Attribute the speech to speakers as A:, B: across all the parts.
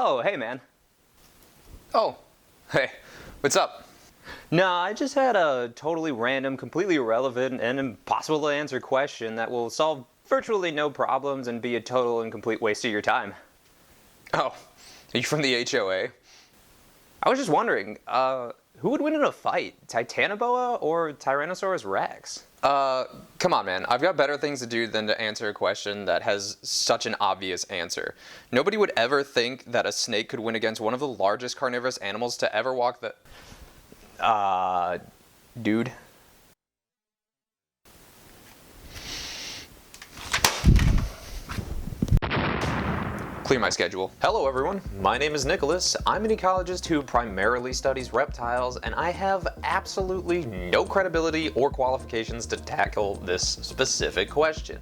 A: Oh, hey man.
B: Oh, hey, what's up?
A: Nah, I just had a totally random, completely irrelevant, and impossible to answer question that will solve virtually no problems and be a total and complete waste of your time.
B: Oh, are you from the HOA?
A: I was just wondering, who would win in a fight, TITANOBOA or Tyrannosaurus Rex?
B: Come on, man. I've got better things to do than to answer a question that has such an obvious answer. Nobody would ever think that a snake could win against one of the largest carnivorous animals to ever walk the...
A: Dude.
B: Clear my schedule.
A: Hello everyone, my name is Nicholas. I'm an ecologist who primarily studies reptiles, and I have absolutely no credibility or qualifications to tackle this specific question.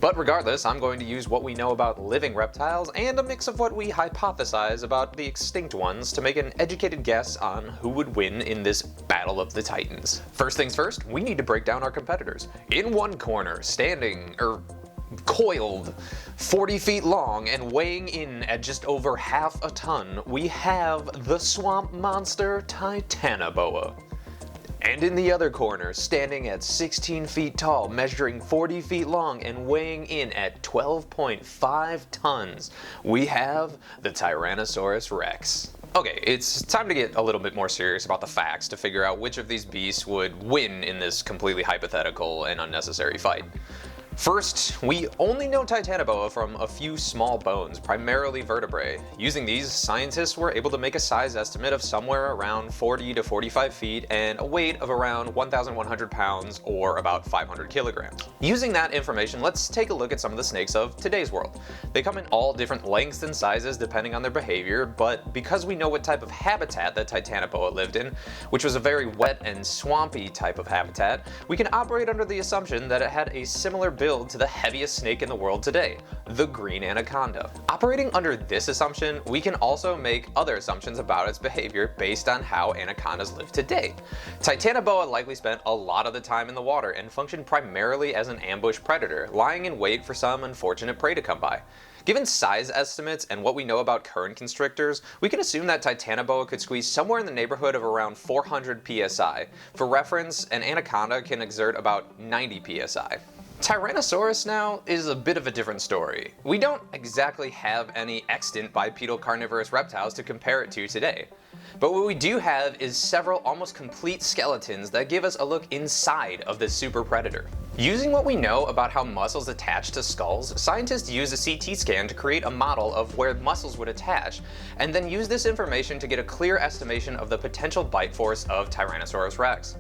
A: But regardless, I'm going to use what we know about living reptiles and a mix of what we hypothesize about the extinct ones to make an educated guess on who would win in this battle of the titans. First things first, we need to break down our competitors. In one corner, coiled, 40 feet long and weighing in at just over half a ton, we have the swamp monster TITANOBOA. And in the other corner, standing at 16 feet tall, measuring 40 feet long and weighing in at 12.5 tons, we have the Tyrannosaurus Rex. Okay, it's time to get a little bit more serious about the facts to figure out which of these beasts would win in this completely hypothetical and unnecessary fight. First, we only know TITANOBOA from a few small bones, primarily vertebrae. Using these, scientists were able to make a size estimate of somewhere around 40 to 45 feet and a weight of around 1,100 pounds or about 500 kilograms. Using that information, let's take a look at some of the snakes of today's world. They come in all different lengths and sizes depending on their behavior, but because we know what type of habitat that TITANOBOA lived in, which was a very wet and swampy type of habitat, we can operate under the assumption that it had a similar build to the heaviest snake in the world today, the green anaconda. Operating under this assumption, we can also make other assumptions about its behavior based on how anacondas live today. TITANOBOA likely spent a lot of the time in the water and functioned primarily as an ambush predator, lying in wait for some unfortunate prey to come by. Given size estimates and what we know about current constrictors, we can assume that TITANOBOA could squeeze somewhere in the neighborhood of around 400 psi. For reference, an anaconda can exert about 90 psi. Tyrannosaurus now is a bit of a different story. We don't exactly have any extant bipedal carnivorous reptiles to compare it to today. But what we do have is several almost complete skeletons that give us a look inside of this super predator. Using what we know about how muscles attach to skulls, scientists use a CT scan to create a model of where muscles would attach, and then use this information to get a clear estimation of the potential bite force of Tyrannosaurus Rex.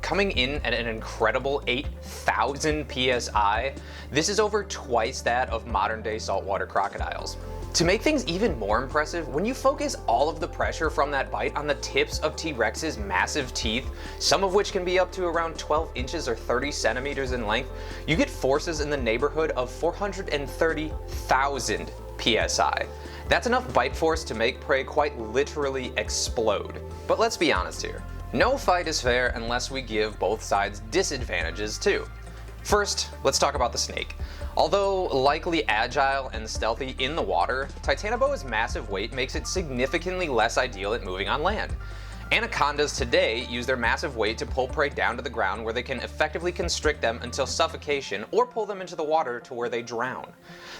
A: Coming in at an incredible 8,000 psi, this is over twice that of modern-day saltwater crocodiles. To make things even more impressive, when you focus all of the pressure from that bite on the tips of T-Rex's massive teeth, some of which can be up to around 12 inches or 30 centimeters in length, you get forces in the neighborhood of 430,000 psi. That's enough bite force to make prey quite literally explode. But let's be honest here. No fight is fair unless we give both sides disadvantages too. First, let's talk about the snake. Although likely agile and stealthy in the water, TITANOBOA's massive weight makes it significantly less ideal at moving on land. Anacondas today use their massive weight to pull prey down to the ground where they can effectively constrict them until suffocation or pull them into the water to where they drown.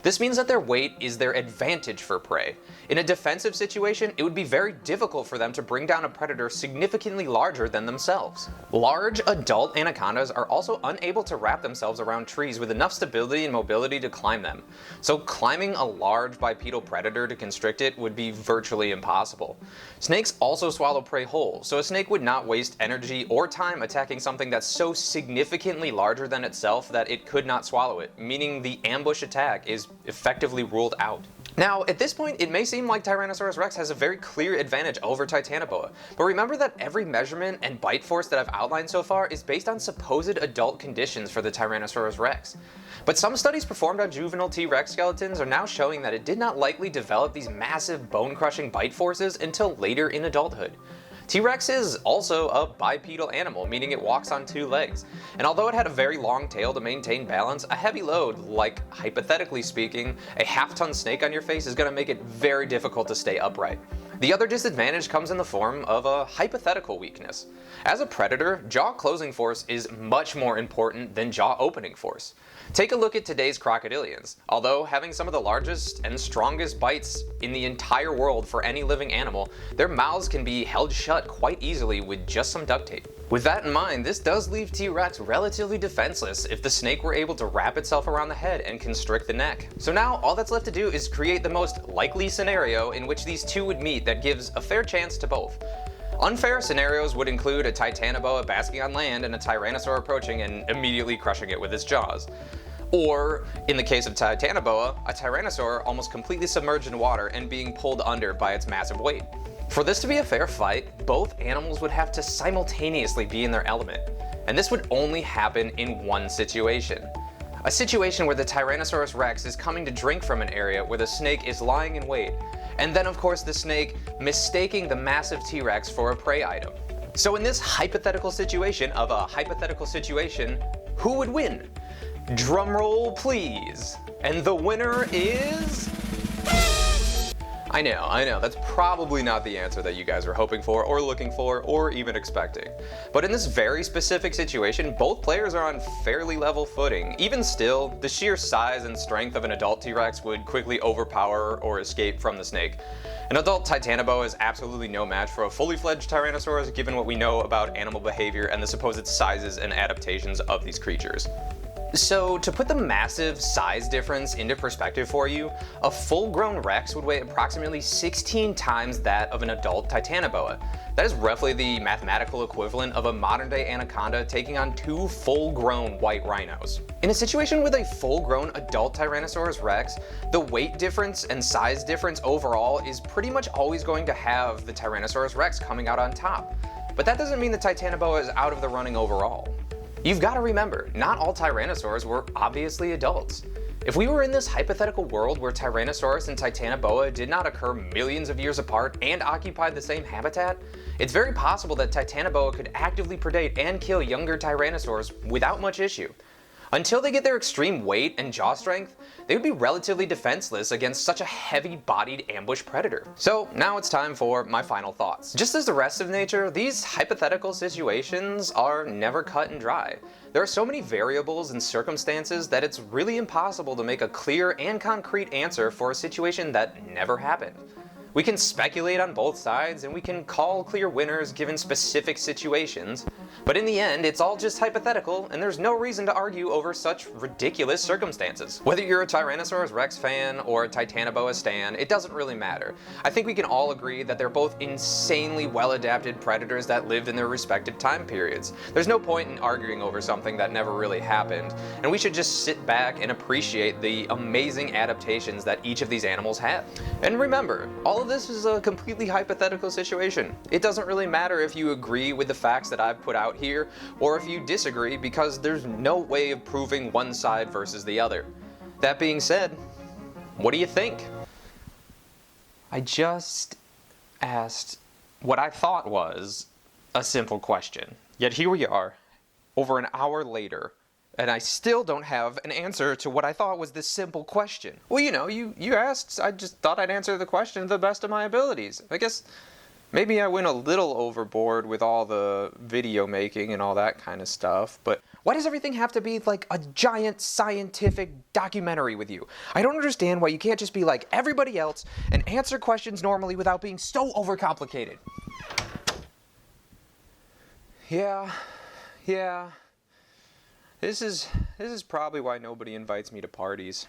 A: This means that their weight is their advantage for prey. In a defensive situation, it would be very difficult for them to bring down a predator significantly larger than themselves. Large adult anacondas are also unable to wrap themselves around trees with enough stability and mobility to climb them. So climbing a large bipedal predator to constrict it would be virtually impossible. Snakes also swallow prey whole, so a snake would not waste energy or time attacking something that's so significantly larger than itself that it could not swallow it, meaning the ambush attack is effectively ruled out. Now, at this point, it may seem like Tyrannosaurus Rex has a very clear advantage over TITANOBOA, but remember that every measurement and bite force that I've outlined so far is based on supposed adult conditions for the Tyrannosaurus Rex. But some studies performed on juvenile T-Rex skeletons are now showing that it did not likely develop these massive bone-crushing bite forces until later in adulthood.
B: T-Rex is also a bipedal animal, meaning it walks on two legs. And although it had a very long tail to maintain balance, a heavy load, like hypothetically speaking, a half-ton snake on your face is going to make it very difficult to stay upright. The other disadvantage comes in the form of a hypothetical weakness. As a predator, jaw closing force is much more important than jaw opening force. Take a look at today's crocodilians. Although having some of the largest and strongest bites in the entire world for any living animal, their mouths can be held shut quite easily with just some duct tape. With that in mind, this does leave T-Rex relatively defenseless if the snake were able to wrap itself around the head and constrict the neck. So now all that's left to do is create the most likely scenario in which these two would meet that gives a fair chance to both. Unfair scenarios would include a Titanoboa basking on land and a Tyrannosaur approaching and immediately crushing it with its jaws. Or, in the case of Titanoboa, a Tyrannosaur almost completely submerged in water and being pulled under by its massive weight. For this to be a fair fight, both animals would have to simultaneously be in their element, and this would only happen in one situation. A situation where the Tyrannosaurus Rex is coming to drink from an area where the snake is lying in wait, and then of course the snake mistaking the massive T-Rex for a prey item. So in this hypothetical situation of a hypothetical situation, who would win? Drumroll please. And the winner is... I know, that's probably not the answer that you guys were hoping for, or looking for, or even expecting. But in this very specific situation, both players are on fairly level footing. Even still, the sheer size and strength of an adult T-Rex would quickly overpower or escape from the snake. An adult Titanoboa is absolutely no match for a fully fledged Tyrannosaurus, given what we know about animal behavior and the supposed sizes and adaptations of these creatures. So, to put the massive size difference into perspective for you, a full-grown Rex would weigh approximately 16 times that of an adult Titanoboa. That is roughly the mathematical equivalent of a modern-day anaconda taking on two full-grown white rhinos. In a situation with a full-grown adult Tyrannosaurus Rex, the weight difference and size difference overall is pretty much always going to have the Tyrannosaurus Rex coming out on top. But that doesn't mean the Titanoboa is out of the running overall. You've got to remember, not all Tyrannosaurs were obviously adults. If we were in this hypothetical world where Tyrannosaurus and Titanoboa did not occur millions of years apart and occupied the same habitat, it's very possible that Titanoboa could actively predate and kill younger Tyrannosaurs without much issue. Until they get their extreme weight and jaw strength, they would be relatively defenseless against such a heavy-bodied ambush predator. So now it's time for my final thoughts. Just as the rest of nature, these hypothetical situations are never cut and dry. There are so many variables and circumstances that it's really impossible to make a clear and concrete answer for a situation that never happened. We can speculate on both sides and we can call clear winners given specific situations, but in the end it's all just hypothetical and there's no reason to argue over such ridiculous circumstances. Whether you're a Tyrannosaurus Rex fan or a Titanoboa stan, it doesn't really matter. I think we can all agree that they're both insanely well-adapted predators that lived in their respective time periods. There's no point in arguing over something that never really happened, and we should just sit back and appreciate the amazing adaptations that each of these animals had. And remember, all of this is a completely hypothetical situation. It doesn't really matter if you agree with the facts that I've put out here, or if you disagree, because there's no way of proving one side versus the other. That being said, what do you think? I just asked what I thought was a simple question. Yet here we are, over an hour later, and I still don't have an answer to what I thought was this simple question. Well, you know, you asked, I just thought I'd answer the question to the best of my abilities. I guess maybe I went a little overboard with all the video making and all that kind of stuff, but why does everything have to be like a giant scientific documentary with you? I don't understand why you can't just be like everybody else and answer questions normally without being so overcomplicated. Yeah. This is probably why nobody invites me to parties.